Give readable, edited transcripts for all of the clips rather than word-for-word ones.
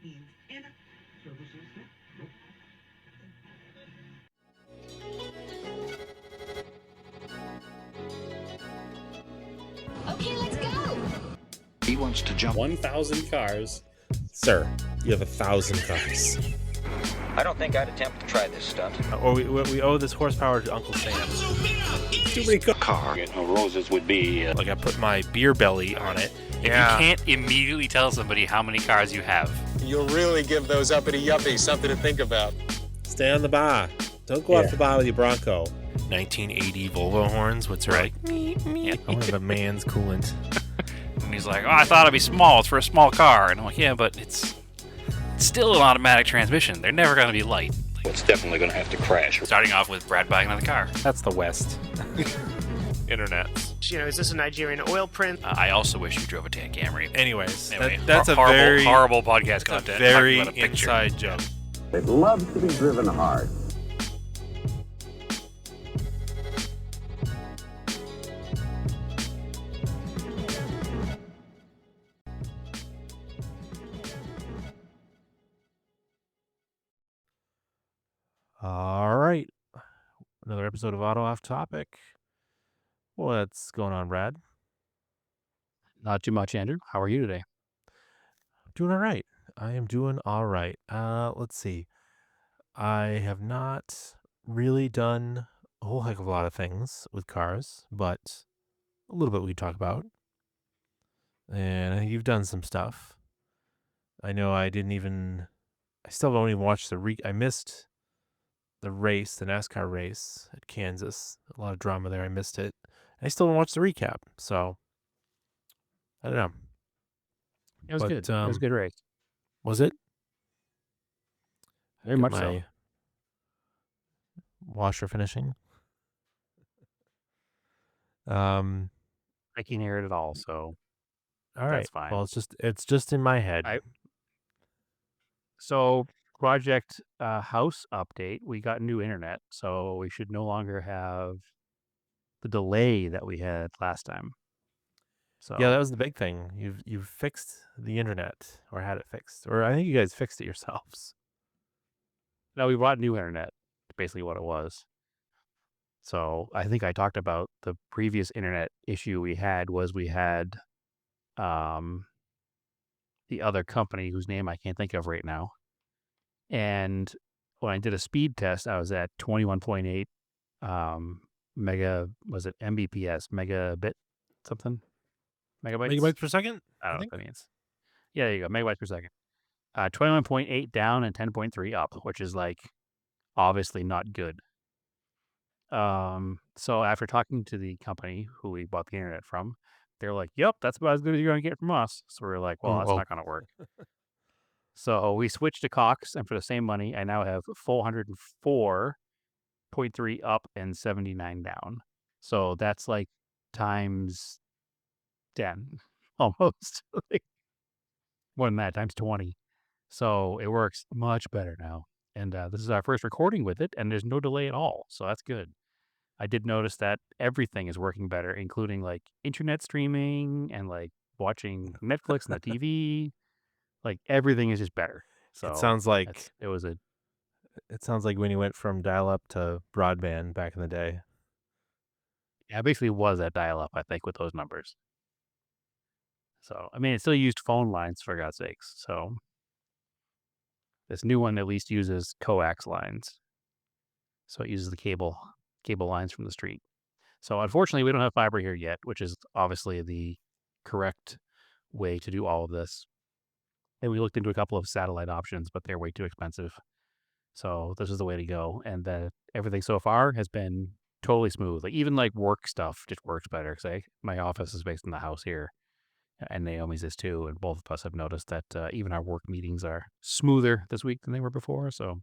Okay, let's go. He wants to jump 1,000 cars. Sir, you have 1,000 cars. I don't think I'd attempt to try this stunt. Or we owe this horsepower to Uncle Sam. Too many cars. Car. Roses would be. Like I put my beer belly on it. If you can't immediately tell somebody how many cars you have, you'll really give those uppity yuppies something to think about. Stay on the bar. Don't go off the bar with your Bronco. 1980 Volvo horns, which are like, I want a man's coolant. and he's like, "Oh, I thought it'd be small. It's for a small car." And I'm like, "Yeah, but it's still an automatic transmission. They're never going to be light." It's definitely going to have to crash. Starting off with Brad buying another car. That's the West. Internet. Is this a Nigerian oil print? I also wish you drove a tan Camry. Anyways, Anyway, that's a horrible, very horrible podcast content. very Talking about a picture. inside joke. It loves to be driven hard. All right. Another episode of Auto Off Topic. What's going on, Brad? Not too much, Andrew. How are you today? Doing all right. I am doing all right. Let's see. I have not really done a whole heck of a lot of things with cars, but a little bit we talk about. And I think you've done some stuff. I know I still don't even watch I missed the race, the NASCAR race at Kansas. A lot of drama there. I missed it. I still don't watch the recap. So, I don't know. It was good. It was a good race. Was it? Very much so. Washer finishing. I can hear it at all, so all right. That's fine. Well, it's just in my head. So, Project House update. We got new internet, so we should no longer have the delay that we had last time. So yeah, that was the big thing. You've fixed the internet, or had it fixed, or I think you guys fixed it yourselves. No, we brought new internet. Basically, what it was. So I think I talked about the previous internet issue we had was we had the other company whose name I can't think of right now. And when I did a speed test, I was at 21.8 Mbps, megabit something? Megabytes per second? I don't know what that means. Yeah, there you go, megabytes per second. 21.8 down and 10.3 up, which is like obviously not good. So after talking to the company who we bought the internet from, they're like, "Yep, that's about as good as you're going to get from us." So we're like, "Well, that's not going to work." So we switched to Cox, and for the same money, I now have 404.3 up and 79 down. So that's like times 10, almost. More than that, times 20. So it works much better now. And this is our first recording with it, and there's no delay at all. So that's good. I did notice that everything is working better, including like internet streaming and like watching Netflix on the TV. Like everything is just better. So it sounds like It sounds like when you went from dial-up to broadband back in the day. Yeah, it basically was at dial-up, I think, with those numbers. So I mean, it still used phone lines for God's sakes. So this new one at least uses coax lines. So it uses the cable lines from the street. So unfortunately, we don't have fiber here yet, which is obviously the correct way to do all of this. And we looked into a couple of satellite options, but they're way too expensive. So this is the way to go. And everything so far has been totally smooth. Like even like work stuff just works better. Because my office is based in the house here, and Naomi's is too. And both of us have noticed that even our work meetings are smoother this week than they were before. So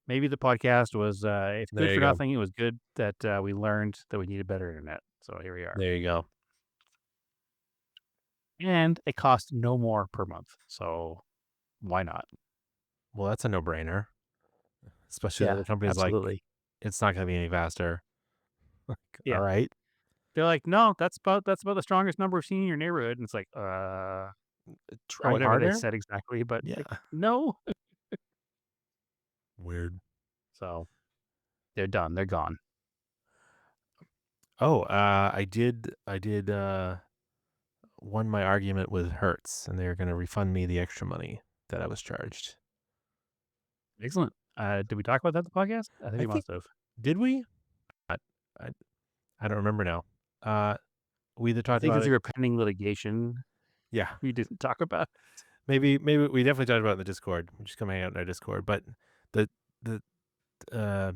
maybe the podcast was, if good for nothing, it was good that we learned that we needed better internet. So here we are. There you go. And it costs no more per month. So why not? Well, that's a no-brainer. Especially the company's absolutely. Like, it's not going to be any faster. Yeah. All right. They're like, no, that's about the strongest number we've seen in your neighborhood. And it's like, or Try whatever they harder? said exactly, but Yeah. like, no. Weird. So they're done. They're gone. Oh, I did won my argument with Hertz, and they're going to refund me the extra money that I was charged. Excellent. Did we talk about that in the podcast? I think we must have. Did we? I, I don't remember now. We either I talked think about since it. we were pending litigation, Yeah, we didn't talk about it. maybe we definitely talked about it in the Discord. Just come hang out in our Discord. But the the uh,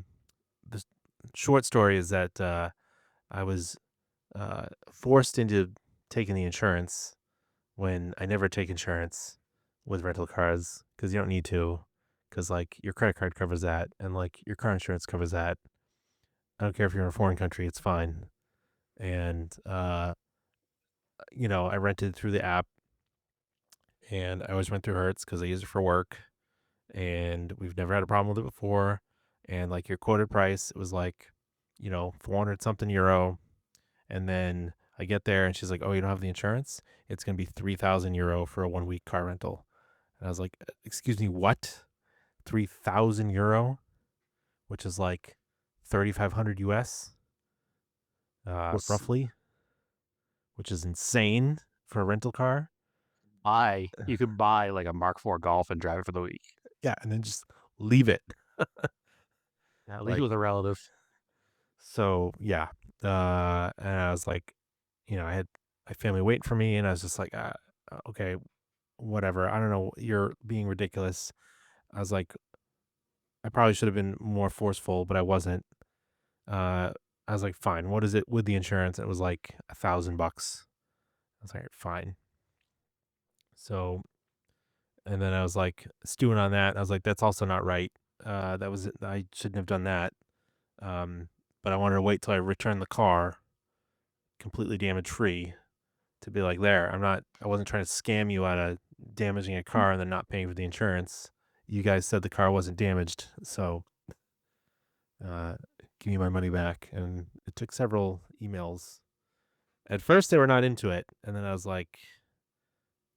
the short story is that I was forced into taking the insurance when I never take insurance with rental cars because you don't need to, because like your credit card covers that and like your car insurance covers that. I don't care if you're in a foreign country, it's fine. And I rented through the app, and I always rent through Hertz because I use it for work, and we've never had a problem with it before. And like your quoted price, it was like 400 something euro, and then I get there and she's like, "Oh, you don't have the insurance? It's gonna be 3,000 euro for a 1 week car rental." And I was like, "Excuse me, what? 3,000 euro, which is like 3,500 US, roughly, which is insane for a rental car." You could buy like a Mark IV Golf and drive it for the week. Yeah, and then just leave it. At least with a relative. So yeah, and I was like, I had my family waiting for me, and I was just like, okay, whatever. I don't know, you're being ridiculous. I was like, I probably should have been more forceful, but I wasn't. I was like, fine. What is it with the insurance? And it was like $1,000. I was like, fine. So, and then I was like stewing on that. I was like, that's also not right. I shouldn't have done that. But I wanted to wait till I returned the car completely damage free to be like, I wasn't trying to scam you out of damaging a car and then not paying for the insurance. You guys said the car wasn't damaged, so give me my money back. And it took several emails. At first they were not into it, and then I was like,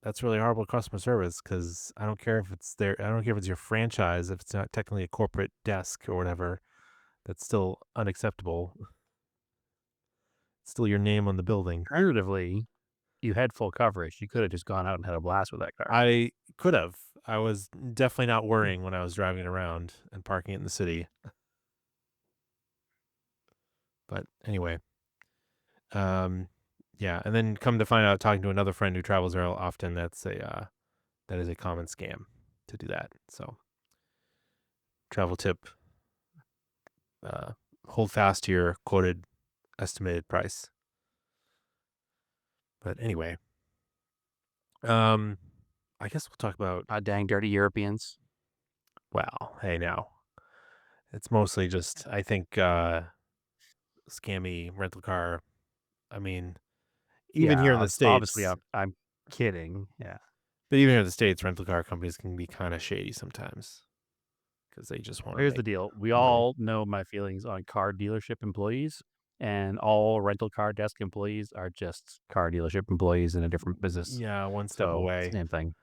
that's really horrible customer service, because I don't care if it's your franchise, if it's not technically a corporate desk or whatever, that's still unacceptable. It's still your name on the building. Alternatively, you had full coverage. You could have just gone out and had a blast with that car. I could have. I was definitely not worrying when I was driving around and parking it in the city. But anyway, yeah. And then come to find out, talking to another friend who travels real often, that is a common scam to do that. So, travel tip: hold fast to your quoted estimated price. But anyway, I guess we'll talk about. Dang dirty Europeans. Well, hey, now it's mostly just, I think, scammy rental car. I mean, even here in the States, Obviously, I'm kidding. Yeah. but even here in the States, rental car companies can be kind of shady sometimes because they just want to. Here's the deal. We all know my feelings on car dealership employees, and all rental car desk employees are just car dealership employees in a different business. Yeah, one step away. Same thing.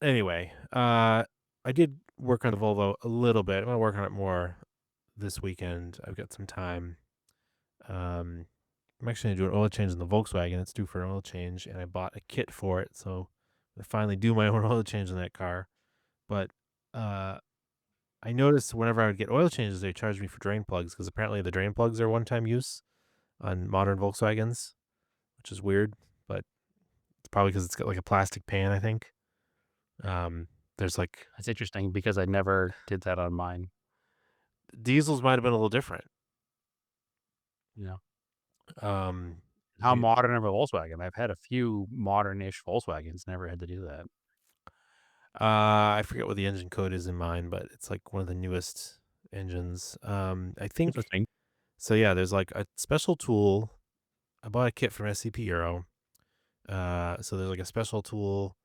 Anyway, I did work on the Volvo a little bit. I'm gonna work on it more this weekend. I've got some time. I'm actually gonna do an oil change in the Volkswagen. It's due for an oil change, and I bought a kit for it, so I finally do my own oil change in that car. But I noticed whenever I would get oil changes, they charged me for drain plugs, because apparently the drain plugs are one-time use on modern Volkswagens, which is weird, but it's probably because it's got like a plastic pan, I think. There's like, That's interesting because I never did that on mine. diesels might have been a little different. How modern of a Volkswagen? I've had a few modern-ish Volkswagens. Never had to do that. I forget what the engine code is in mine, but it's like one of the newest engines. I think. Interesting. So yeah, there's like a special tool. I bought a kit from SCP Euro. So there's like a special tool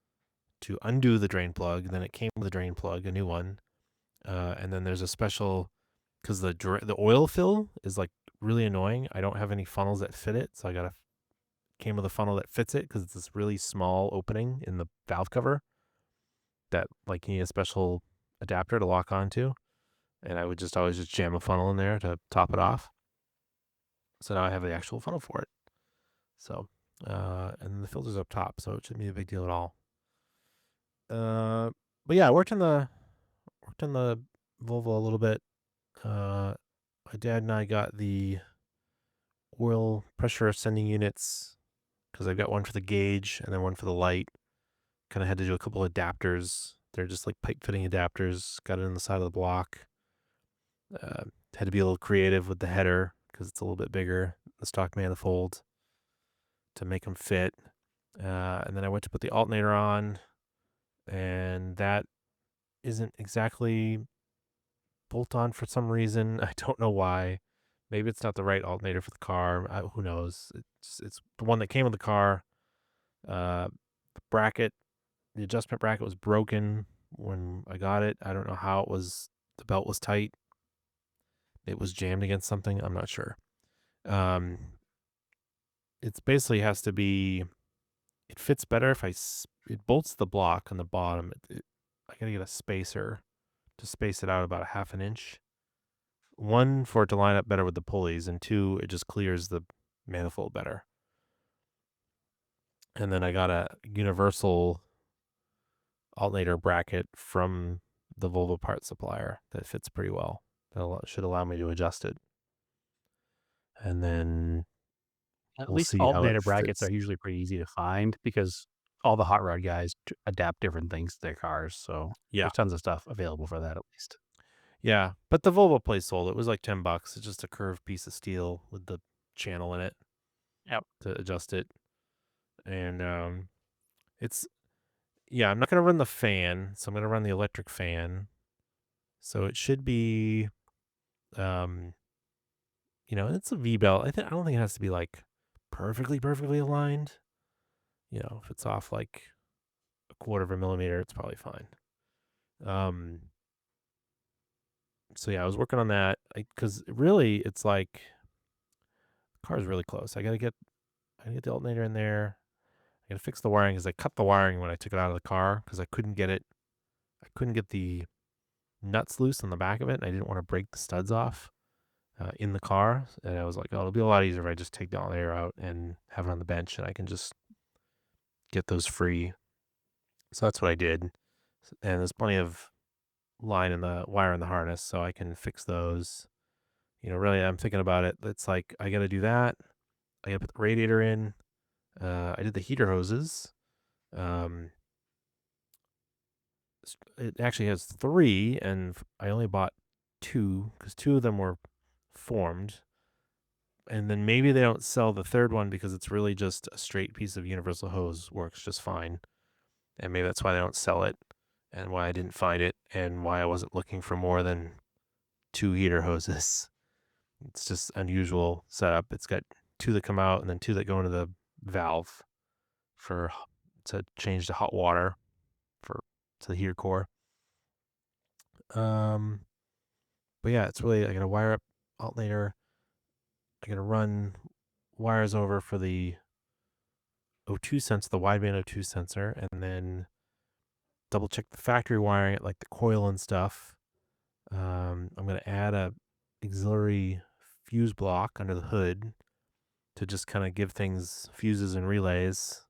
to undo the drain plug. Then it came with a drain plug, a new one. And then there's a special, because the oil fill is like really annoying. I don't have any funnels that fit it, so I gotta came with a funnel that fits it because it's this really small opening in the valve cover that like you need a special adapter to lock onto. And I would just always just jam a funnel in there to top it off. So now I have the actual funnel for it. So, and the filter's up top, so it shouldn't be a big deal at all. But yeah, I worked on the Volvo a little bit. My dad and I got the oil pressure ascending units because I've got one for the gauge and then one for the light. Kind of had to do a couple adapters. They're just like pipe fitting adapters. Got it on the side of the block. Had to be a little creative with the header because it's a little bit bigger, the stock manifold, to make them fit. And then I went to put the alternator on, and that isn't exactly bolt on for some reason. I don't know why. Maybe it's not the right alternator for the car. Who knows? It's the one that came with the car. The bracket, the adjustment bracket was broken when I got it. I don't know how it was. The belt was tight. It was jammed against something. I'm not sure. It's basically has to be. It fits better if it bolts the block on the bottom. I gotta get a spacer to space it out about a half an inch. One, for it to line up better with the pulleys, and two, it just clears the manifold better. And then I got a universal alternator bracket from the Volvo part supplier that fits pretty well. That should allow me to adjust it. And then At we'll least see how it alternator brackets fits. are usually pretty easy to find because all the hot rod guys adapt different things to their cars. So Yeah. there's tons of stuff available for that at least. Yeah, but the Volvo place sold. It was like $10. It's just a curved piece of steel with the channel in it. Yep. To adjust it. And I'm not gonna run the fan, so I'm gonna run the electric fan. So it should be it's a V-belt. I don't think it has to be like perfectly aligned. If it's off like a quarter of a millimeter, it's probably fine. So yeah, I was working on that because really it's like the car is really close. I gotta get the alternator in there. I gotta fix the wiring because I cut the wiring when I took it out of the car because I couldn't get the nuts loose on the back of it, and I didn't want to break the studs off in the car. And I was like, oh, it'll be a lot easier if I just take the alternator out and have it on the bench, and I can just get those free. So that's what I did. And there's plenty of line in the wire in the harness, so I can fix those. Really, I'm thinking about it. It's like I got to do that. I got to put the radiator in. I did the heater hoses. It actually has 3, and I only bought 2 because 2 of them were formed. And then maybe they don't sell the third one because it's really just a straight piece of universal hose, works just fine. And maybe that's why they don't sell it, and why I didn't find it, and why I wasn't looking for more than 2 heater hoses. It's just unusual setup. It's got 2 that come out and then 2 that go into the valve to change the hot water to the heater core. But yeah, it's really, I gotta wire up alternator. I gotta run wires over for the O2 sensor, the wideband O2 sensor, and then double check the factory wiring at like the coil and stuff. I'm gonna add a auxiliary fuse block under the hood to just kind of give things fuses and relays,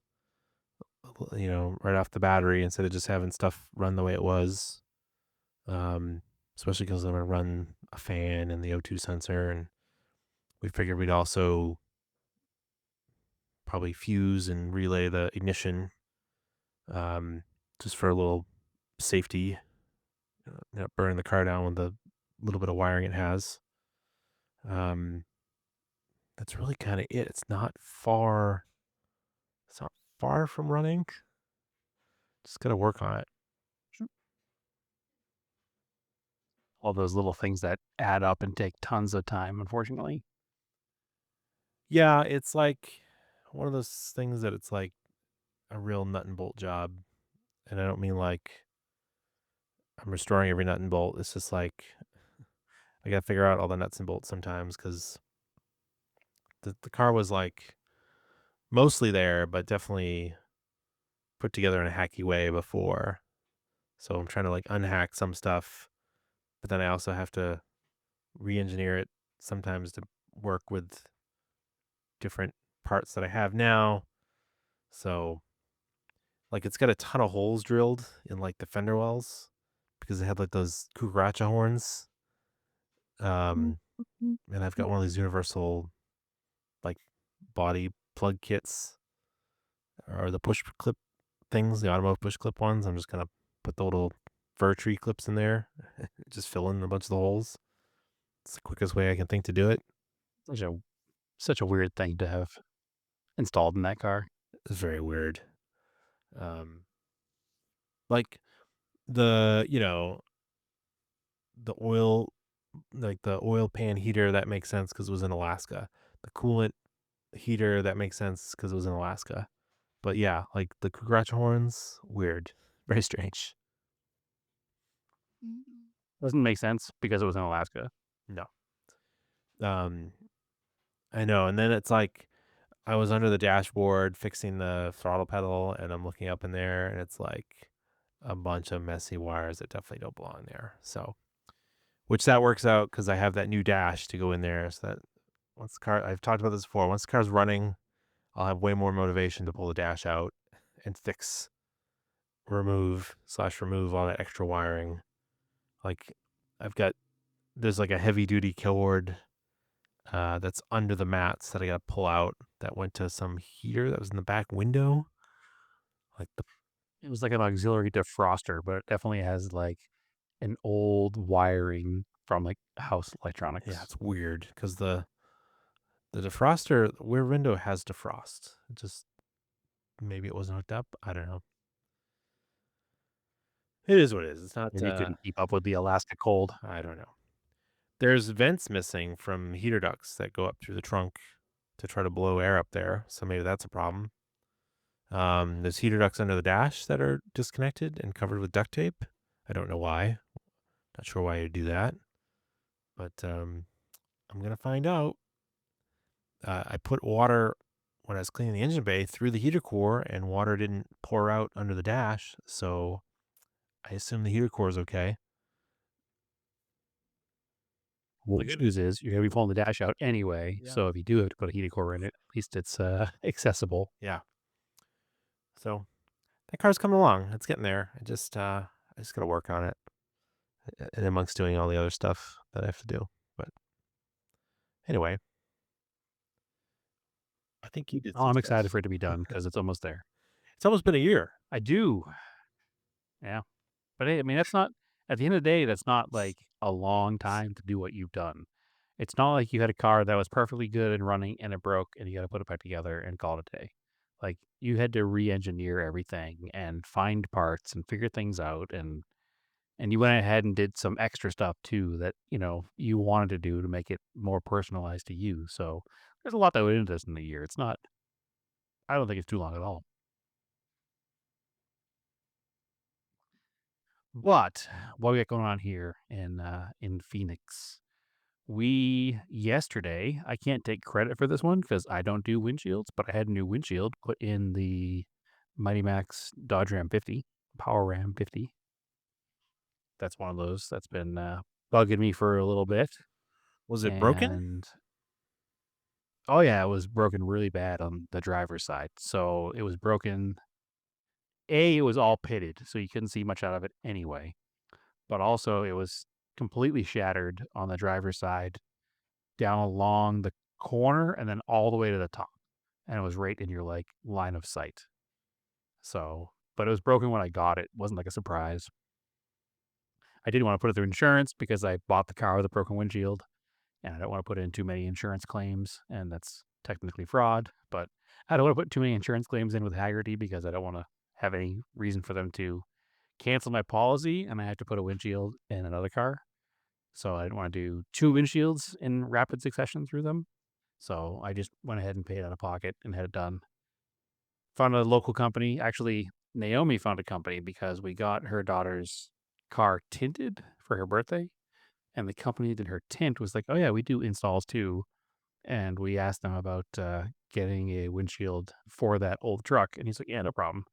right off the battery instead of just having stuff run the way it was. Especially because I'm going to run a fan and the O2 sensor, and we figured we'd also probably fuse and relay the ignition, just for a little safety, burning the car down with the little bit of wiring it has. That's really kind of it. It's not far from running. Just got to work on it. All those little things that add up and take tons of time, unfortunately. Yeah, it's like one of those things that it's like a real nut and bolt job. And I don't mean like I'm restoring every nut and bolt. It's just like I got to figure out all the nuts and bolts sometimes because the car was like mostly there, but definitely put together in a hacky way before. So I'm trying to like unhack some stuff, but then I also have to re-engineer it sometimes to work with different parts that I have now. So like it's got a ton of holes drilled in like the fender wells because it had like those cucaracha horns. And I've got one of these universal like body plug kits or the push clip things, the automotive push clip ones. I'm just gonna put the little fir tree clips in there, just fill in a bunch of the holes. It's the quickest way I can think to do it. Such a weird thing to have installed in that car. It's very weird. Like the the oil, like the oil pan heater, that makes sense because it was in Alaska. The coolant heater, that makes sense because it was in Alaska. But yeah, like the cucaracha horns, weird, very strange. Doesn't make sense because it was in Alaska. No. I know. And then it's like I was under the dashboard fixing the throttle pedal and I'm looking up in there and it's like a bunch of messy wires that definitely don't belong there. So, which that works out because I have that new dash to go in there. So that once the car, I've talked about this before, once the car's running, I'll have way more motivation to pull the dash out and fix, remove all that extra wiring. Like there's like a heavy duty kill ward that's under the mats that I got to pull out that went to some heater that was in the back window. It was like an auxiliary defroster, but it definitely has like an old wiring from like house electronics. Yeah, it's weird because the defroster, the rear window has defrost. Just maybe it wasn't hooked up. I don't know. It is what it is. It's not. Maybe you couldn't keep up with the Alaska cold. I don't know. There's vents missing from heater ducts that go up through the trunk to try to blow air up there. So maybe that's a problem. There's heater ducts under the dash that are disconnected and covered with duct tape. I don't know why. Not sure why you'd do that. But I'm going to find out. I put water when I was cleaning the engine bay through the heater core and water didn't pour out under the dash. So I assume the heater core is okay. Well, the good news is you're going to be pulling the dash out anyway. Yeah. So if you do have to put a heater core in it, at least it's accessible. Yeah. So that car's coming along. It's getting there. I just got to work on it. And amongst doing all the other stuff that I have to do. But anyway, I think you did. I'm excited for it to be done because it's almost there. It's almost been a year. I do. Yeah. But hey, I mean, that's not, at the end of the day, that's not like a long time to do what you've done. It's not like you had a car that was perfectly good and running and it broke and you got to put it back together and call it a day. Like you had to re-engineer everything and find parts and figure things out and you went ahead and did some extra stuff too that, you wanted to do to make it more personalized to you. So there's a lot that went into this in a year. It's not, I don't think it's too long at all. But what we got going on here in Phoenix, yesterday, I can't take credit for this one because I don't do windshields, but I had a new windshield put in the Mighty Max Dodge Ram 50, Power Ram 50. That's one of those that's been bugging me for a little bit. Was it broken? Oh yeah, it was broken really bad on the driver's side. So it was broken. It was all pitted, so you couldn't see much out of it anyway. But also it was completely shattered on the driver's side down along the corner and then all the way to the top. And it was right in your like line of sight. So, but it was broken when I got it. It wasn't like a surprise. I didn't want to put it through insurance because I bought the car with a broken windshield and I don't want to put in too many insurance claims, and that's technically fraud, but I don't want to put too many insurance claims in with Haggerty because I don't want to have any reason for them to cancel my policy and I have to put a windshield in another car. So I didn't want to do 2 windshields in rapid succession through them. So I just went ahead and paid out of pocket and had it done. Found a local company. Actually, Naomi found a company because we got her daughter's car tinted for her birthday. And the company that did her tint was like, oh yeah, we do installs too. and we asked him about getting a windshield for that old truck, and he's like, "Yeah, no problem."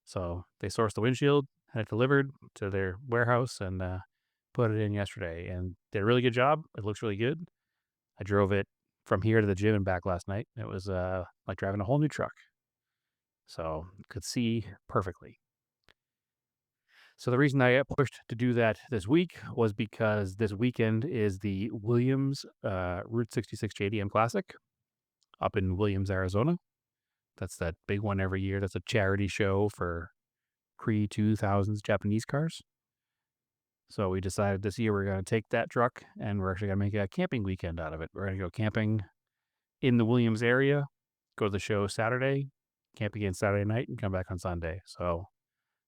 So they sourced the windshield, had it delivered to their warehouse, and put it in yesterday, and did a really good job. It looks really good. I drove it from here to the gym and back last night. It was like driving a whole new truck, so could see perfectly. So the reason I got pushed to do that this week was because this weekend is the Williams Route 66 JDM Classic up in Williams, Arizona. That's that big one every year. That's a charity show for pre-2000s Japanese cars. So we decided this year we're going to take that truck and we're actually going to make a camping weekend out of it. We're going to go camping in the Williams area, go to the show Saturday, camp again Saturday night, and come back on Sunday. So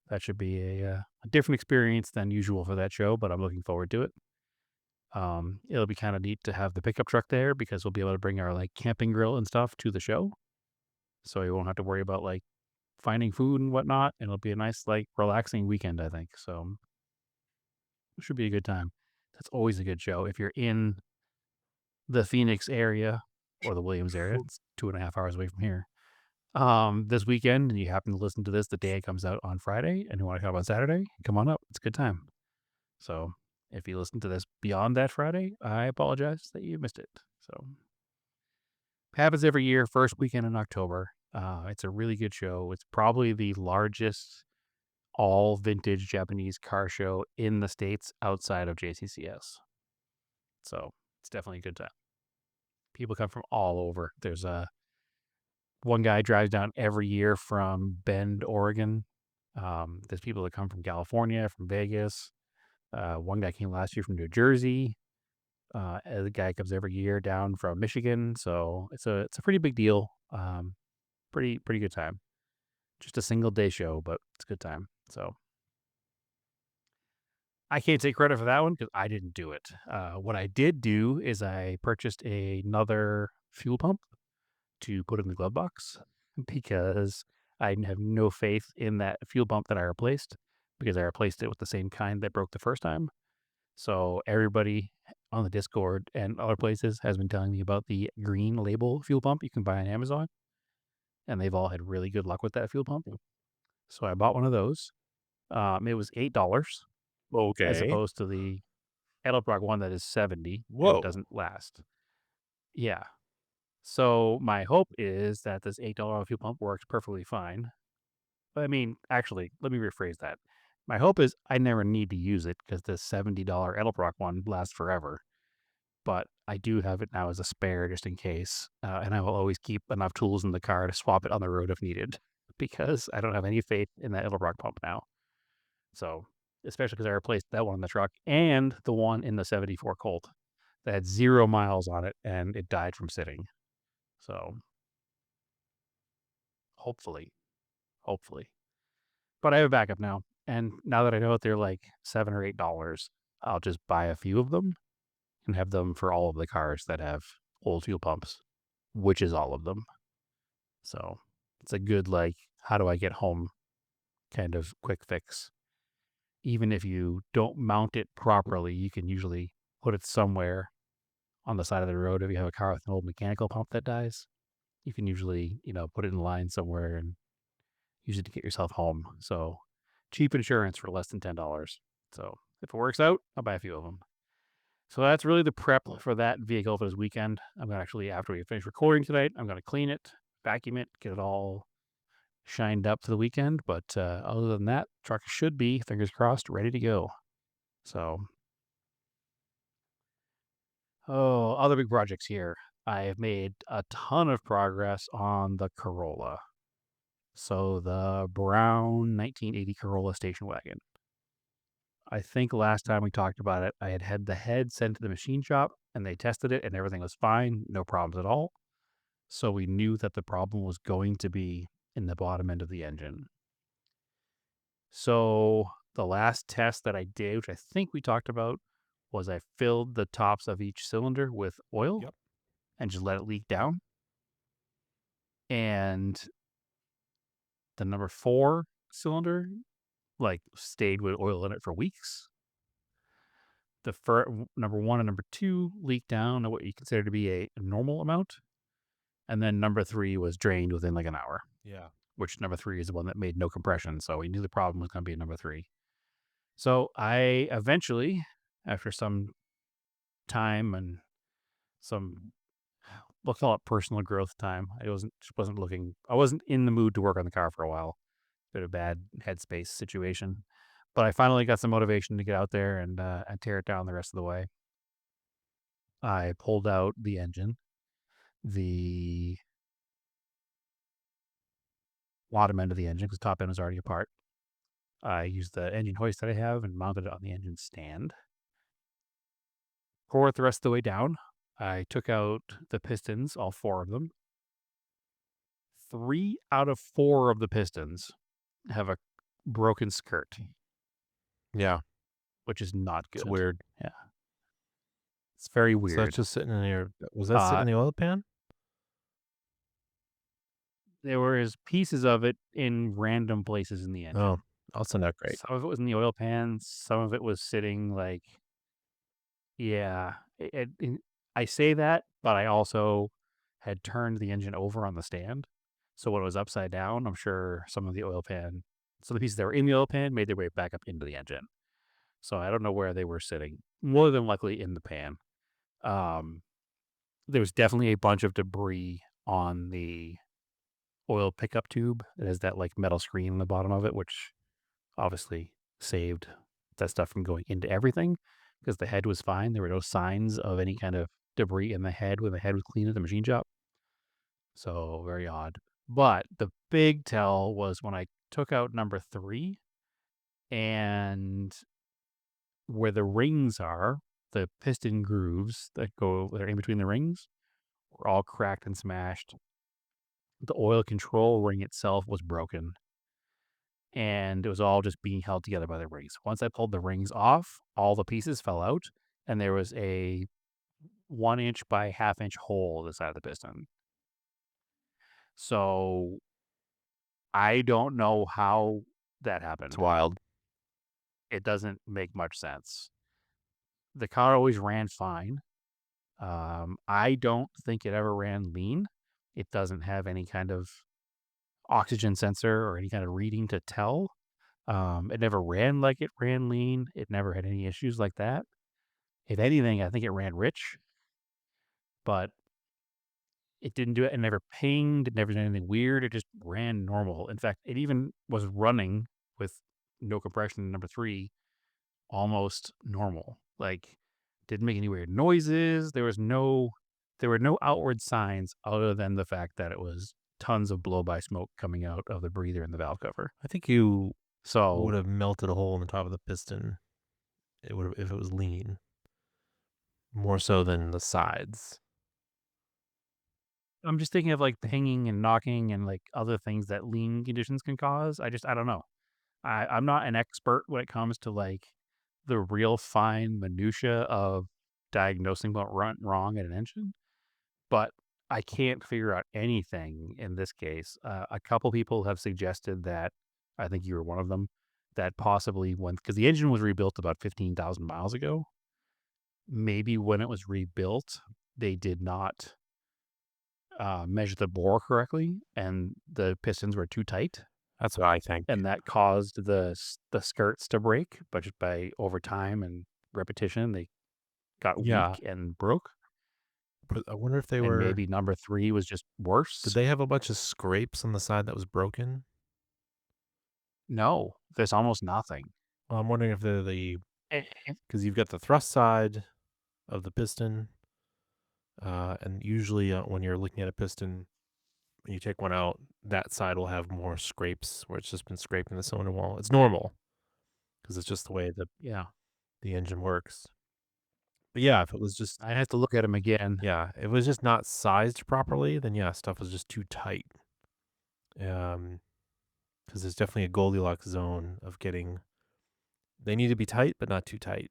that should be a different experience than usual for that show, but I'm looking forward to it. It'll be kind of neat to have the pickup truck there because we'll be able to bring our like camping grill and stuff to the show. So you won't have to worry about like finding food and whatnot. And it'll be a nice, like, relaxing weekend, I think. So it should be a good time. That's always a good show. If you're in the Phoenix area or the Williams area, it's 2.5 hours away from here. This weekend, and you happen to listen to this the day it comes out on Friday, and you want to come on Saturday, come on up. It's a good time. So if you listen to this beyond that Friday, I apologize that you missed it. So it happens every year, first weekend in October. It's a really good show. It's probably the largest all vintage Japanese car show in the States outside of JCCS. So it's definitely a good time. People come from all over. There's one guy drives down every year from Bend, Oregon. There's people that come from California, from Vegas. One guy came last year from New Jersey. The guy comes every year down from Michigan. So it's a pretty big deal. Pretty good time. Just a single day show, but it's a good time. So I can't take credit for that one because I didn't do it. What I did do is I purchased another fuel pump to put in the glove box because I have no faith in that fuel pump that I replaced because I replaced it with the same kind that broke the first time. So everybody on the Discord and other places has been telling me about the green label fuel pump you can buy on Amazon. And they've all had really good luck with that fuel pump. So I bought one of those. It was $8 as Okay. opposed to the Edelbrock one that is $70 Whoa. and doesn't last. Yeah. So my hope is that this $8 fuel pump works perfectly fine. I mean, actually, let me rephrase that. My hope is I never need to use it because the $70 Edelbrock one lasts forever. But I do have it now as a spare just in case. And I will always keep enough tools in the car to swap it on the road if needed because I don't have any faith in that Edelbrock pump now. So, especially because I replaced that one in the truck and the one in the 74 Colt that had 0 miles on it and it died from sitting. So, hopefully. But I have a backup now. And now that I know that they're like $7 or $8, I'll just buy a few of them and have them for all of the cars that have old fuel pumps, which is all of them. So it's a good, like, how do I get home kind of quick fix. Even if you don't mount it properly, you can usually put it somewhere on the side of the road. If you have a car with an old mechanical pump that dies, you can usually, put it in line somewhere and use it to get yourself home. So cheap insurance for less than $10. So if it works out, I'll buy a few of them. So that's really the prep for that vehicle for this weekend. I'm going to actually, after we finish recording tonight, I'm going to clean it, vacuum it, get it all shined up for the weekend. But other than that, truck should be, fingers crossed, ready to go. So, other big projects here. I have made a ton of progress on the Corolla. So the brown 1980 Corolla station wagon. I think last time we talked about it, I had the head sent to the machine shop and they tested it and everything was fine, no problems at all. So we knew that the problem was going to be in the bottom end of the engine. So the last test that I did, which I think we talked about, was I filled the tops of each cylinder with oil and just let it leak down. And the number 4 cylinder, stayed with oil in it for weeks. number 1 and number 2 leaked down to what you consider to be a normal amount, and then number 3 was drained within like an hour. Yeah. Which number 3 is the one that made no compression, so we knew the problem was going to be number 3. So I eventually, after some time and some, we'll call it personal growth time, I wasn't in the mood to work on the car for a while. Bit of bad headspace situation, but I finally got some motivation to get out there and tear it down the rest of the way. I pulled out the engine, the bottom end of the engine, because the top end was already apart. I used the engine hoist that I have and mounted it on the engine stand. Pour it the rest of the way down. I took out the pistons, all 4 of them. 3 out of 4 of the pistons have a broken skirt, Yeah. which is not good. It's weird. Yeah. It's very So weird. that's just sitting in your. Was that sitting in the oil pan? There was pieces of it in random places in the engine. Oh, also not great. Some of it was in the oil pan. Some of it was sitting like, yeah. I say that, but I also had turned the engine over on the stand. So when it was upside down, I'm sure some of the pieces that were in the oil pan made their way back up into the engine. So I don't know where they were sitting. More than likely in the pan. There was definitely a bunch of debris on the oil pickup tube. It has that like metal screen on the bottom of it, which obviously saved that stuff from going into everything because the head was fine. There were no signs of any kind of debris in the head when the head was clean at the machine shop. So very odd. But the big tell was when I took out number 3 and where the rings are, the piston grooves that are in between the rings were all cracked and smashed. The oil control ring itself was broken. And it was all just being held together by the rings. Once I pulled the rings off, all the pieces fell out, and there was a 1-inch by half-inch hole in the side of the piston. So I don't know how that happened. It's wild. It doesn't make much sense. The car always ran fine. I don't think it ever ran lean. It doesn't have any kind of oxygen sensor or any kind of reading to tell. It never ran like it ran lean. It never had any issues like that. If anything, I think it ran rich, but it didn't do it. It never pinged. It never did anything weird. It just ran normal. In fact, it even was running with no compression in number 3, almost normal. Like, didn't make any weird noises. There were no outward signs other than the fact that it was tons of blow-by smoke coming out of the breather and the valve cover. I think you So would have melted a hole in the top of the piston. It would have if it was lean. More so than the sides. I'm just thinking of like pinging and knocking and like other things that lean conditions can cause. I don't know. I'm not an expert when it comes to like the real fine minutia of diagnosing what went wrong in an engine, but I can't figure out anything in this case. A couple people have suggested that, I think you were one of them, that possibly because the engine was rebuilt about 15,000 miles ago, maybe when it was rebuilt, they did not measure the bore correctly and the pistons were too tight. That's what I think. And that caused the skirts to break, but just by over time and repetition, they got weak and broke. But I wonder if they And were. maybe number 3 was just worse. Did they have a bunch of scrapes on the side that was broken? No, there's almost nothing. Well, I'm wondering if they're because you've got the thrust side of the piston, and usually when you're looking at a piston, when you take one out, that side will have more scrapes where it's just been scraped in the cylinder wall. It's normal because it's just the way the engine works. But yeah, if it was just, I have to look at them again. yeah, if it was just not sized properly, then yeah, stuff was just too tight. Because there's definitely a Goldilocks zone of getting. They need to be tight, but not too tight.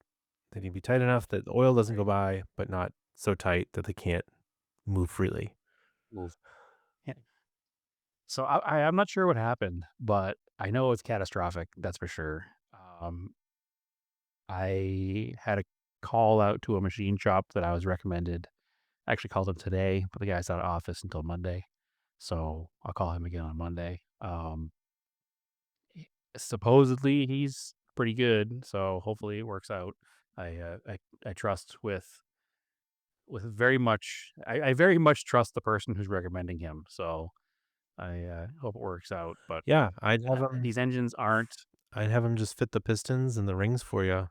They need to be tight enough that the oil doesn't go by, but not so tight that they can't move freely. Yeah. So I'm not sure what happened, but I know it's catastrophic. That's for sure. I had call out to a machine shop that I was recommended. I actually called him today, but the guy's out of office until Monday. So I'll call him again on Monday. Supposedly he's pretty good, so hopefully it works out. I trust with very much. I very much trust the person who's recommending him. So I hope it works out. But Yeah, I'd have him. these engines aren't. I'd have him just fit the pistons and the rings for you.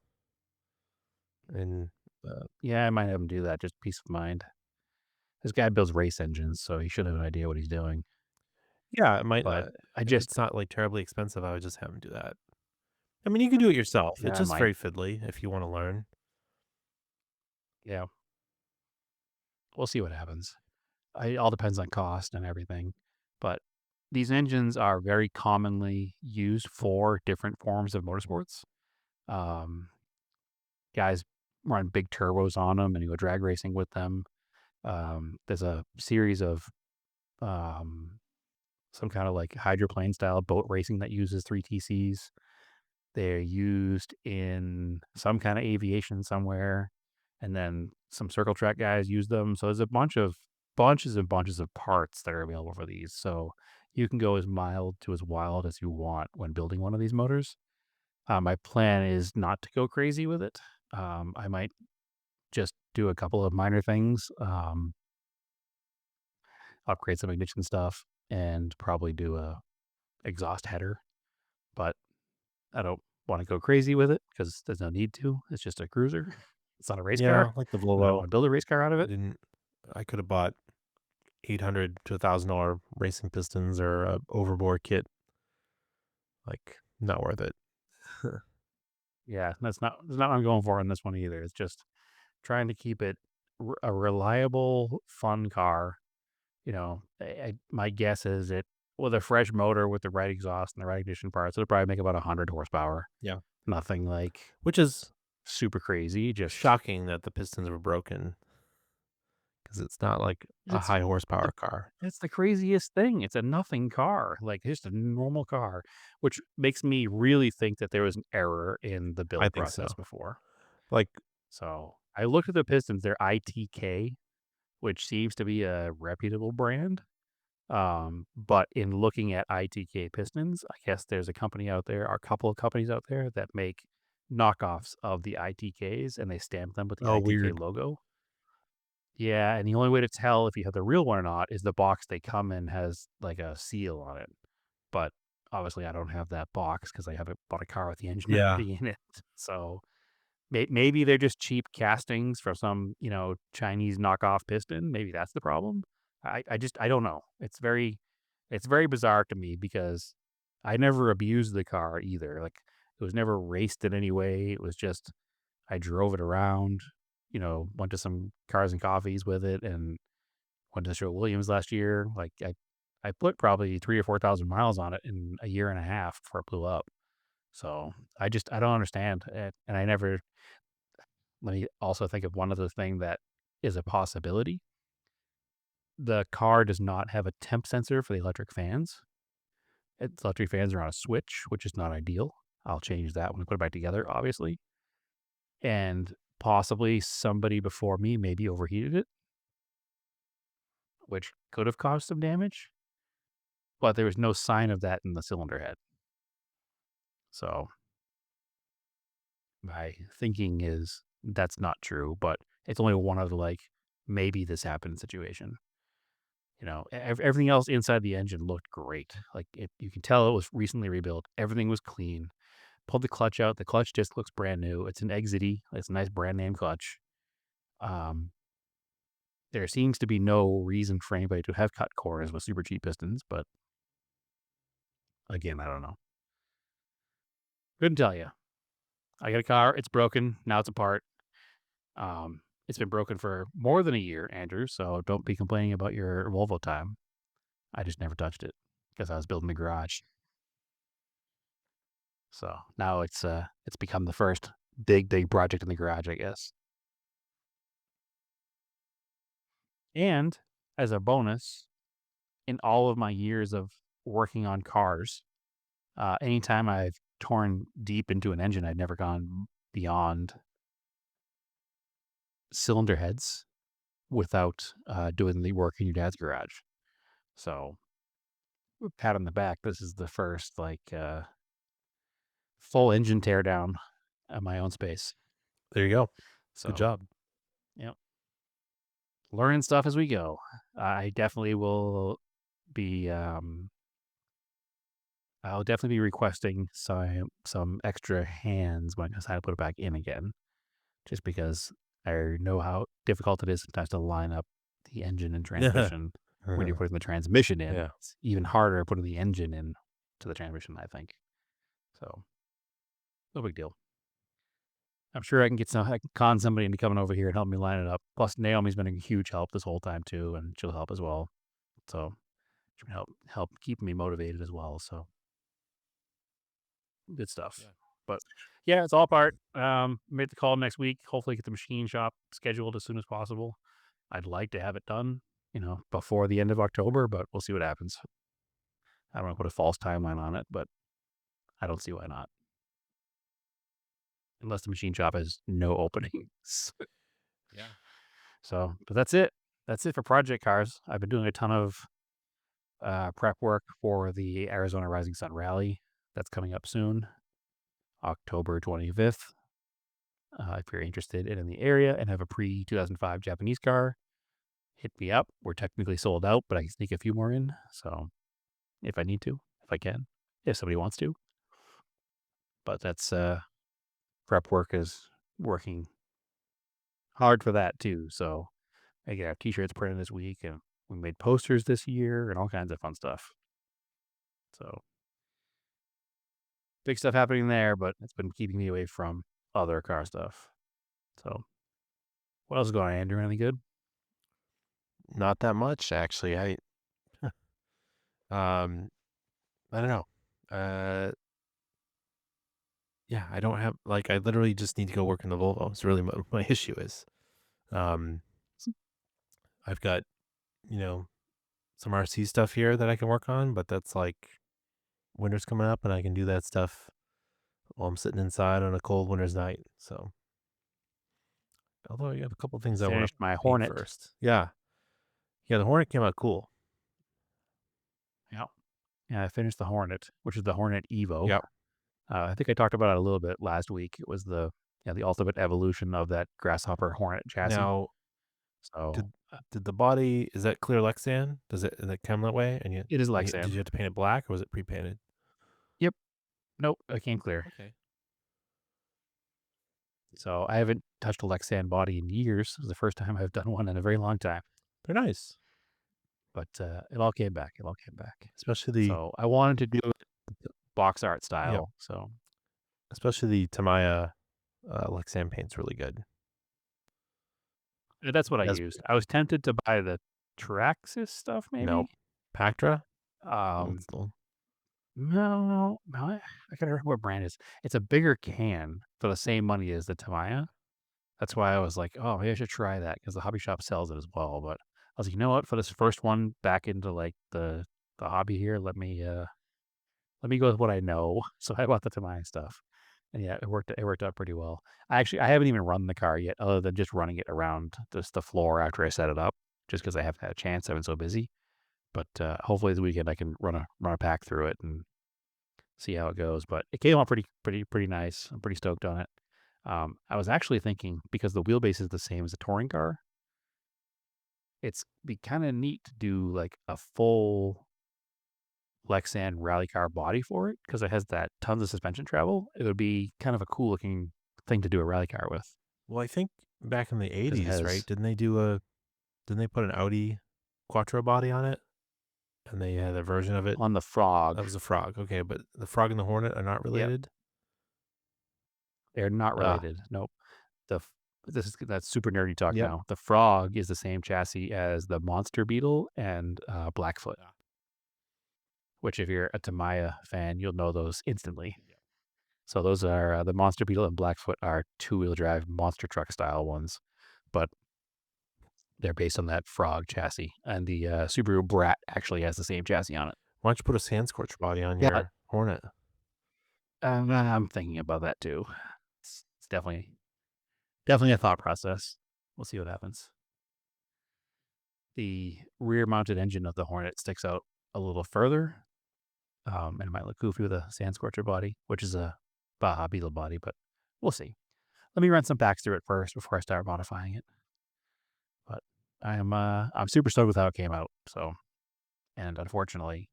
And Yeah, I might have him do that. Just peace of mind. This guy builds race engines, so he should have an idea what he's doing. yeah, it might. But I If just it's not like terribly expensive, I would just have him do that. I mean, you can do it yourself. Yeah, It's I just might. very fiddly if you want to learn. Yeah, we'll see what happens. It all depends on cost and everything. But these engines are very commonly used for different forms of motorsports. Um, Guys run big turbos on them and you go drag racing with them. There's a series of um, some kind of like hydroplane style boat racing that uses 3TCs. They're used in some kind of aviation somewhere, and then some circle track guys use them. So there's a bunches and bunches of parts that are available for these. So you can go as mild to as wild as you want when building one of these motors. My plan is not to go crazy with it. I might just do a couple of minor things, upgrade some ignition stuff, and probably do a exhaust header. But I don't want to go crazy with it because there's no need to. It's just a cruiser. It's not a race car. Yeah, like the And I don't Volvo. want to build a race car out of I it. didn't. I could have bought $800 to $1,000 racing pistons or a overbore kit. Like, not worth it. Yeah, that's not what I'm going for on this one either. It's just trying to keep it a reliable, fun car. My guess is it with a fresh motor with the right exhaust and the right ignition parts, it'll probably make about 100 horsepower. Yeah. Nothing like Which is super crazy. Just shocking that the pistons were broken because it's not like a It's high horsepower car. It's the craziest thing. It's a nothing car, like just a normal car, which makes me really think that there was an error in the build I think so. process before. Like, So I looked at the pistons, they're ITK, which seems to be a reputable brand. But in looking at ITK pistons, I guess there's a company out there, or a couple of companies out there that make knockoffs of the ITKs and they stamp them with the oh, ITK weird. logo. Yeah, and the only way to tell if you have the real one or not is the box they come in has like a seal on it. But obviously, I don't have that box because I haven't bought a car with the engine Yeah. already in it. So maybe they're just cheap castings for some, Chinese knockoff piston. Maybe that's the problem. I don't know. It's very bizarre to me because I never abused the car either. Like it was never raced in any way. It was just I drove it around, went to some cars and coffees with it and went to the show Williams last year. Like I put probably 3 or 4,000 miles on it in a year and a half before it blew up. So I don't understand it. And I never, let me also think of one other thing that is a possibility. The car does not have a temp sensor for the electric fans. Its electric fans are on a switch, which is not ideal. I'll change that when we put it back together, obviously. And possibly somebody before me maybe overheated it, which could have caused some damage, but there was no sign of that in the cylinder head. So my thinking is that's not true, but it's only one of the like, maybe this happened situation. Everything else inside the engine looked great. Like you can tell it was recently rebuilt. Everything was clean. Pulled the clutch out. The clutch disc looks brand new. It's an Exity. It's a nice brand name clutch. There seems to be no reason for anybody to have cut corners with super cheap pistons, but again, I don't know. Couldn't tell you. I got a car. It's broken. Now it's apart. It's been broken for more than a year, Andrew, so don't be complaining about your Volvo time. I just never touched it because I was building the garage. So now it's become the first big project in the garage, I guess. And as a bonus, in all of my years of working on cars, anytime I've torn deep into an engine, I've never gone beyond cylinder heads without doing the work in your dad's garage. So, pat on the back. This is the first full engine teardown at my own space. There you go. So, Good job. Yep. Learning stuff as we go. I definitely will be. I'll definitely be requesting some extra hands when I decide to put it back in again, just because I know how difficult it is sometimes to line up the engine and transmission when you're putting the transmission in. Yeah. It's even harder putting the engine in to the transmission, I think. So, no big deal. I'm sure I can con somebody into coming over here and help me line it up. Plus, Naomi's been a huge help this whole time too, and she'll help as well. So, she can help keep me motivated as well. So, good stuff. Yeah. But yeah, it's all part. Made the call next week. Hopefully, get the machine shop scheduled as soon as possible. I'd like to have it done, before the end of October, but we'll see what happens. I don't want to put a false timeline on it, but I don't see why not. Unless the machine shop has no openings. Yeah. So, but that's it. That's it for project cars. I've been doing a ton of prep work for the Arizona Rising Sun Rally. That's coming up soon, October 25th. If you're interested in the area and have a pre-2005 Japanese car, hit me up. We're technically sold out, but I can sneak a few more in. So if I need to, if I can, if somebody wants to. But that's prep work is working hard for that too. So I get our t-shirts printed this week, and we made posters this year and all kinds of fun stuff. So big stuff happening there, but it's been keeping me away from other car stuff. So what else is going on, Andrew? Anything good? Not that much, actually. I don't know. Yeah, I don't have I literally just need to go work in the Volvo. It's really my issue is. I've got, some RC stuff here that I can work on, but that's winter's coming up and I can do that stuff while I'm sitting inside on a cold winter's night. So, although I have a couple things I want Finished to my paint Hornet first. Yeah. Yeah, the Hornet came out cool. Yeah, I finished the Hornet, which is the Hornet Evo. Yep. I think I talked about it a little bit last week. It was the ultimate evolution of that Grasshopper Hornet chassis. Now, so did the body, is that clear Lexan? Does it come that way? And it is Lexan. Did you have to paint it black or was it pre-painted? Yep. Nope, it came clear. Okay. So I haven't touched a Lexan body in years. It was the first time I've done one in a very long time. They're nice. But it all came back. Especially So I wanted to do it box art style. Yep. So especially the Tamiya Lexan paint's really good. that's what I used. I was tempted to buy the Traxxas stuff, maybe. Nope. Pactra? No, I gotta remember what brand it is. It's a bigger can for the same money as the Tamiya. That's why I was like, oh, maybe I should try that because the hobby shop sells it as well. But I was like, you know what? For this first one back into the hobby here, let me go with what I know. So I bought the Tamiya stuff, and yeah, it worked out pretty well. I haven't even run the car yet, other than just running it around just the floor after I set it up, just because I haven't had a chance. I've been so busy. But hopefully this weekend I can run a pack through it and see how it goes. But it came out pretty nice. I'm pretty stoked on it. I was actually thinking, because the wheelbase is the same as a touring car, it's be kind of neat to do a full Lexan rally car body for it, because it has that tons of suspension travel. It would be kind of a cool looking thing to do a rally car with. Well, I think back in the 80s, right? Didn't they put an Audi Quattro body on it? And they had a version of it on the Frog. That was a Frog. Okay, but the Frog and the Hornet are not related? Yep. They're not related. Nope. That's super nerdy talk now. The Frog is the same chassis as the Monster Beetle and Blackfoot. Which, if you're a Tamiya fan, you'll know those instantly. So those are the Monster Beetle and Blackfoot are 2-wheel drive monster truck style ones, but they're based on that Frog chassis, and the Subaru Brat actually has the same chassis on it. Why don't you put a Sand Scorch body on your Hornet? I'm thinking about that too. It's definitely a thought process. We'll see what happens. The rear-mounted engine of the Hornet sticks out a little further, and it might look goofy with a Sand Scorcher body, which is a Baja Beetle body, but we'll see. Let me run some packs through it first before I start modifying it. But I'm super stoked with how it came out. So, and unfortunately,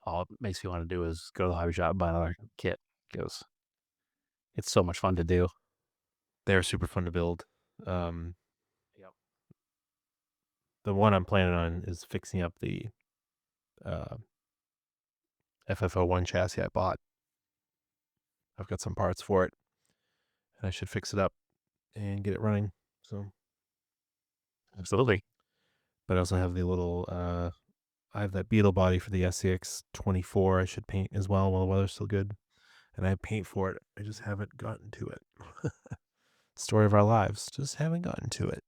all it makes me want to do is go to the hobby shop and buy another kit because it's so much fun to do. They're super fun to build. Yep. The one I'm planning on is fixing up the FF01 chassis I bought. I've got some parts for it, and I should fix it up and get it running. So, Absolutely. but I also have the little. I have that Beetle body for the SCX 24. I should paint as well while the weather's still good, and I have paint for it. I just haven't gotten to it. Story of our lives. Just haven't gotten to it.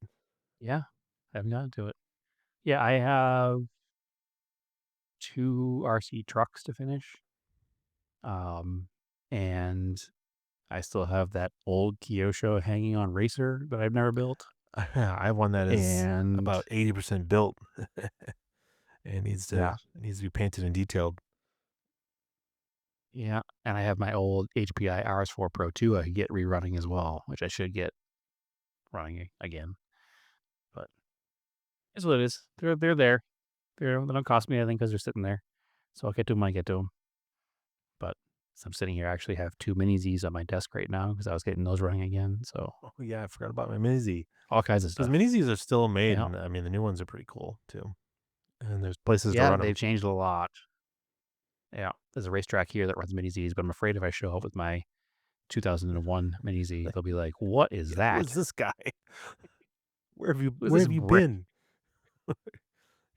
Yeah, I haven't gotten to it. Yeah, I have 2 RC trucks to finish. And I still have that old Kyosho hanging on Racer that I've never built. I have one that is And about 80% built. It needs to Yeah. it needs to be painted and detailed. yeah, and I have my old HPI RS4 Pro 2 I could get rerunning as well, which I should get running again. But it's what it is. They're there. They don't cost me anything because they're sitting there. So I'll get to them when I get to them. But so I'm sitting here, I actually have 2 Mini Zs on my desk right now because I was getting those running again. So Oh yeah, I forgot about my Mini Z. all kinds of Because stuff. Mini Zs are still made, Yeah. and I mean the new ones are pretty cool too. And there's places to Yeah, run they've them. changed a lot. Yeah, there's a racetrack here that runs Mini Zs, but I'm afraid if I show up with my 2001 Mini Z, they'll be like, "What is that? Who is this guy? Where have you Who is Where this have you brick?" been?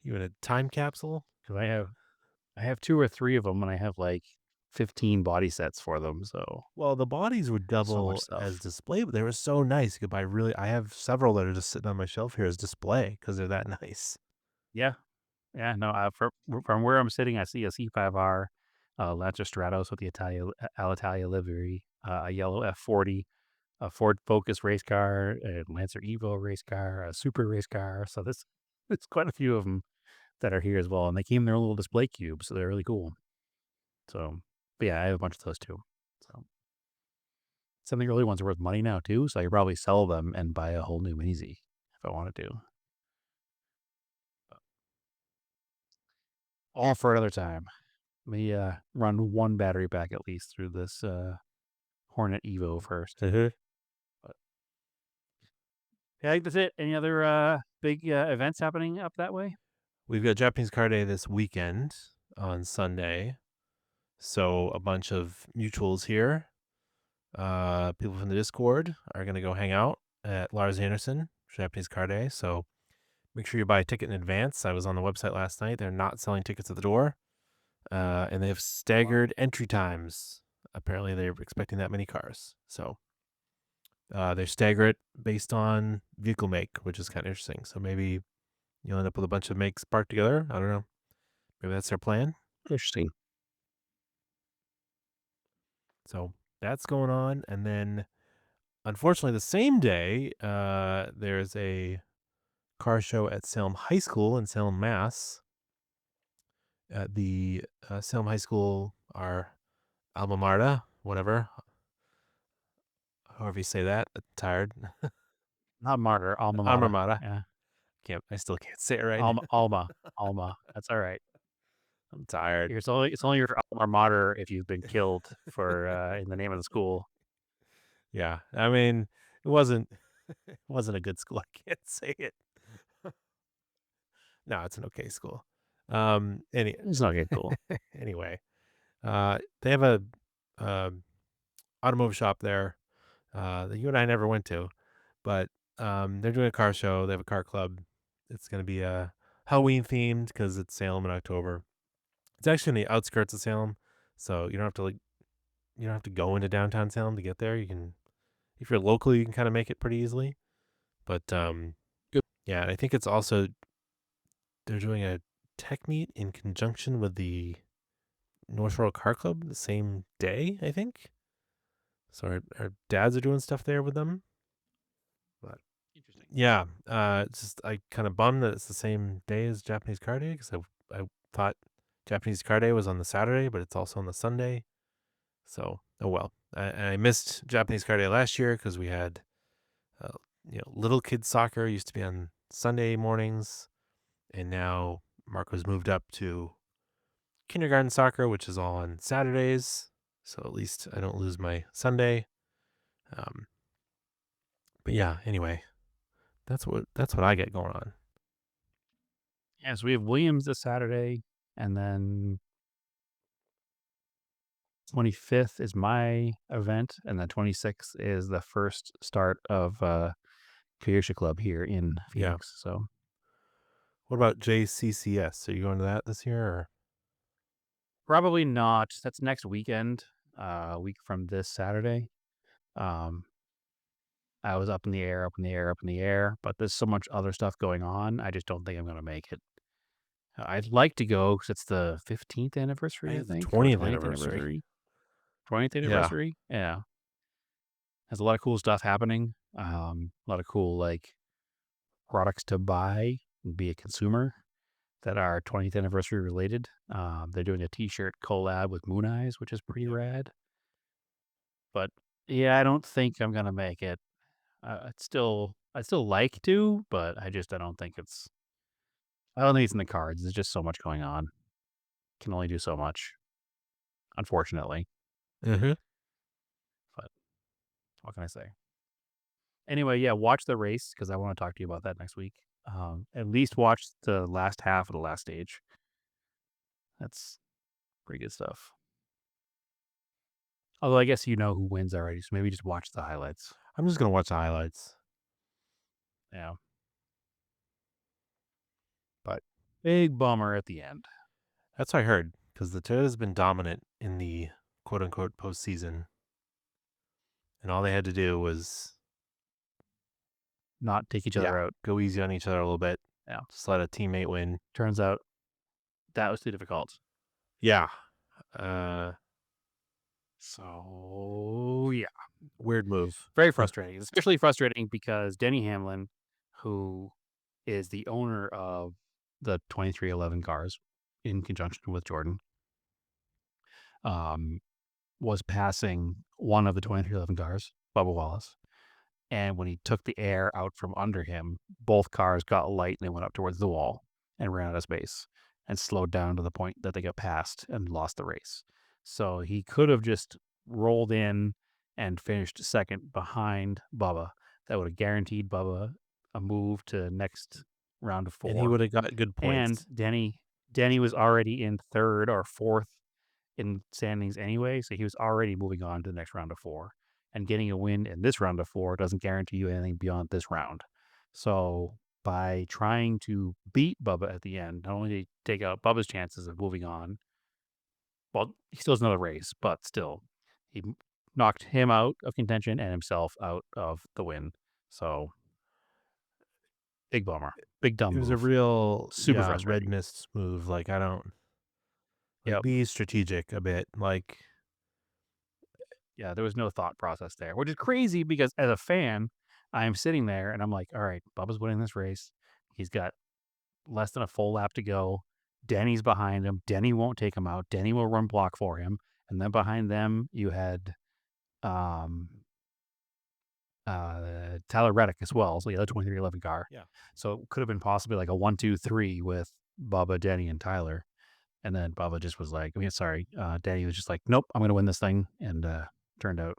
You in a time capsule? Because I have 2 or 3 of them, and I have like 15 body sets for them. So Well, the bodies would so double much stuff. as display, but they were so nice. You could buy really. I have several that are just sitting on my shelf here as display because they're that nice. Yeah, yeah. No, from where I'm sitting, I see a C5R, Lancer Stratos with the Alitalia livery, a yellow F40, a Ford Focus race car, a Lancer Evo race car, a Super race car. So it's quite a few of them that are here as well, and they came in their little display cube, so they're really cool. So, but yeah, I have a bunch of those too. So some of the early ones are worth money now too, so I could probably sell them and buy a whole new Mini Z if I wanted to. But all for another time. Let me run 1 battery pack at least through this Hornet Evo first. But yeah, I think that's it. Any other big events happening up that way? We've got Japanese Car Day this weekend on Sunday. So a bunch of mutuals here. People from the Discord are going to go hang out at Lars Anderson Japanese Car Day. So make sure you buy a ticket in advance. I was on the website last night. They're not selling tickets at the door. And they have staggered entry times. Apparently they're expecting that many cars. So they stagger it based on vehicle make, which is kind of interesting. So maybe you'll end up with a bunch of makes parked together. I don't know. Maybe that's their plan. Interesting. So that's going on. And then, unfortunately, the same day, there's a car show at Salem High School in Salem, Mass. At the Salem High School, our alma mater, whatever, however you say that. I'm tired. Not martyr, alma Alma mater. mater. Yeah, I still can't say it right. alma. That's all right. I'm tired. It's only your alma mater if you've been killed for in the name of the school. Yeah, I mean, it wasn't a good school. I can't say it. No, it's an okay school. It's not good cool. Anyway, they have a automotive shop there that you and I never went to, but they're doing a car show. They have a car club. It's going to be Halloween themed because it's Salem in October. It's actually in the outskirts of Salem, so you don't have to go into downtown Salem to get there. You can, if you're local, you can kind of make it pretty easily. But yeah, and I think it's also they're doing a tech meet in conjunction with the North Royal Car Club the same day, I think. So our dads are doing stuff there with them. But Interesting. Yeah, it's just I kind of bummed that it's the same day as Japanese Car Day because I thought Japanese Car Day was on the Saturday, but it's also on the Sunday. So, oh well. I missed Japanese Car Day last year because we had, uh, little kids soccer used to be on Sunday mornings, and now Marco's moved up to kindergarten soccer, which is all on Saturdays. So at least I don't lose my Sunday. Um, but yeah, anyway, that's what I get going on. Yeah, so we have Williams this Saturday, and then 25th is my event, and then 26th is the first start of Kyosha Club here in Yeah. Phoenix. So What about JCCS? Are you going to that this year? Or? probably not. That's next weekend, a week from this Saturday. I was up in the air, up in the air, up in the air, but there's so much other stuff going on. I just don't think I'm going to make it. I'd like to go because it's the 15th anniversary, I It's the think, or 20th 20th anniversary. anniversary. 20th Yeah. anniversary? Yeah. Has a lot of cool stuff happening. A lot of cool, like, products to buy and be a consumer that are 20th anniversary related. They're doing a t-shirt collab with Moon Eyes, which is pretty rad. But yeah, I don't think I'm going to make it. I'd still like to, but I don't think it's in the cards. There's just so much going on. Can only do so much, unfortunately. Mm-hmm. But what can I say? Anyway, yeah, watch the race because I want to talk to you about that next week. At least watch the last half of the last stage. That's pretty good stuff. Although I guess you know who wins already, so maybe just watch the highlights. I'm just gonna watch the highlights. Yeah. But big bummer at the end. That's what I heard because the Toyota's been dominant in the quote unquote postseason, and all they had to do was Not take each other out. go easy on each other a little bit. Yeah. Just let a teammate win. Turns out that was too difficult. Yeah. So yeah. Weird move. Very frustrating. Especially frustrating because Denny Hamlin, who is the owner of the 2311 cars in conjunction with Jordan, was passing one of the 2311 cars, Bubba Wallace. And when he took the air out from under him, both cars got light and they went up towards the wall and ran out of space and slowed down to the point that they got passed and lost the race. So he could have just rolled in and finished second behind Bubba. That would have guaranteed Bubba a move to next round of 4. And he would have got good points. And Denny was already in third or fourth in standings anyway, so he was already moving on to the next round of 4. And getting a win in this round of 4 doesn't guarantee you anything beyond this round. So by trying to beat Bubba at the end, not only did he take out Bubba's chances of moving on, well, he still has another race, but still, he knocked him out of contention and himself out of the win. So big bummer, big dumb It was move. a real Super frustrating. red mist move. Like I don't. Be strategic a bit. Like. Yeah, there was no thought process there, which is crazy because as a fan, I'm sitting there and I'm like, all right, Bubba's winning this race. He's got less than a full lap to go. Denny's behind him. Denny won't take him out. Denny will run block for him. And then behind them, you had Tyler Reddick as well. So the other 2311 car. Yeah. So it could have been possibly like a 1-2-3 with Bubba, Denny, and Tyler. And then Bubba just was like, Denny was just like, nope, I'm going to win this thing. And turned out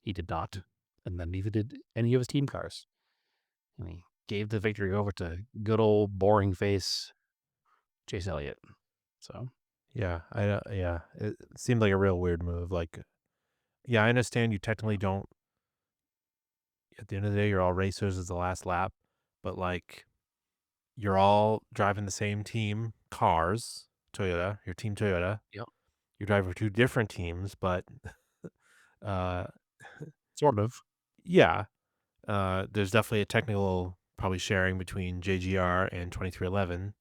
he did not. And then neither did any of his team cars. And he gave the victory over to good old boring face Chase Elliott. So Yeah, it seemed like a real weird move. Like, yeah, I understand you technically don't. At the end of the day, you're all racers. It's the last lap, but like, you're all driving the same team cars. Toyota, your team Toyota. Yep. You're driving for 2 different teams, but sort of. Yeah, there's definitely a technical probably sharing between JGR and 2311.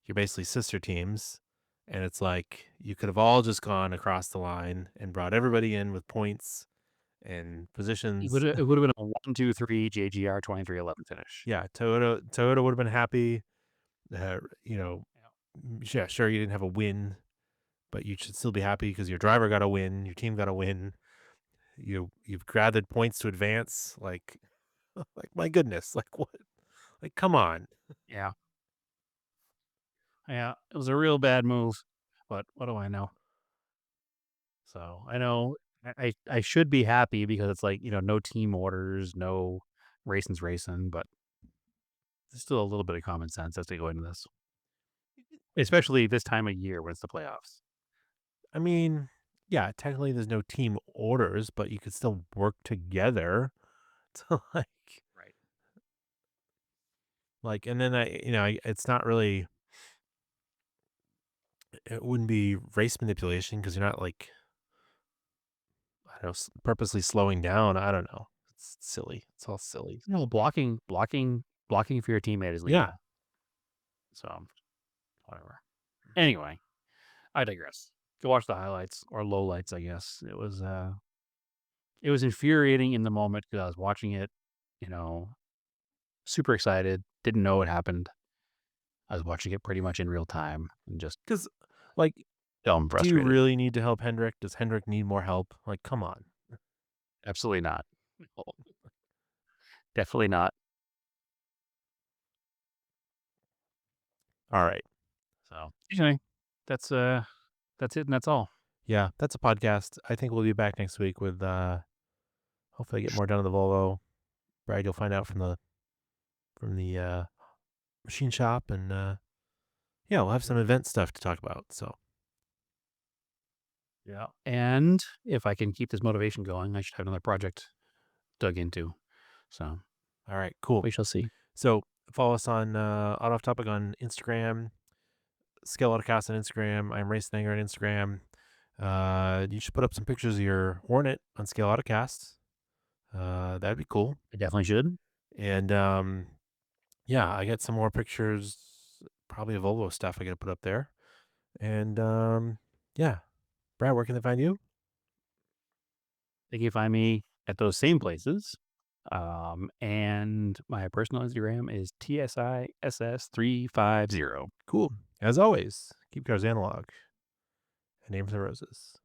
You're basically sister teams, and it's like you could have all just gone across the line and brought everybody in with points and It positions. would have been a 1-2-3 JGR 2311 finish. Yeah, Toyota would have been happy. You know, yeah, sure, you didn't have a win, but you should still be happy because your driver got a win, your team got a win. You've gathered points to advance. Like my goodness, like what? Like come on. Yeah. Yeah, it was a real bad move, but what do I know? So I know I should be happy because it's like, no team orders, no racing's racing, but there's still a little bit of common sense as they go into this, especially this time of year when it's the playoffs. I mean, yeah, technically there's no team orders, but you could still work together to Right. and then it's not really, it wouldn't be race manipulation because you're not like, I don't know, purposely slowing down. I don't know. It's silly. It's all silly. No, blocking for your teammate is legal. Yeah. So whatever. Anyway, I digress. Go watch the highlights or lowlights, I guess. It was infuriating in the moment because I was watching it, super excited, didn't know what happened. I was watching it pretty much in real time and just Because, like, dumb do you frustrated. really need to help Hendrick? Does Hendrick need more help? Like, come on. Absolutely not. Definitely not. All right. So anyway, that's it and that's all. Yeah, that's a podcast. I think we'll be back next week with hopefully get more done on the Volvo. Brad, you'll find out from the machine shop, and yeah, we'll have some event stuff to talk about. So Yeah. And if I can keep this motivation going, I should have another project dug into. So all right, cool. we shall see. So follow us on Auto Off Topic on Instagram, Scale Autocast on Instagram. I'm Race Nanger on Instagram. You should put up some pictures of your Hornet on Scale Autocast. That'd be cool. I definitely should. And yeah, I got some more pictures, probably of Volvo stuff I got to put up there. And yeah, Brad, where can they find you? They can find me at those same places. And my personal Instagram is TSISS350. Cool. As always, keep cars analog and aim for the roses.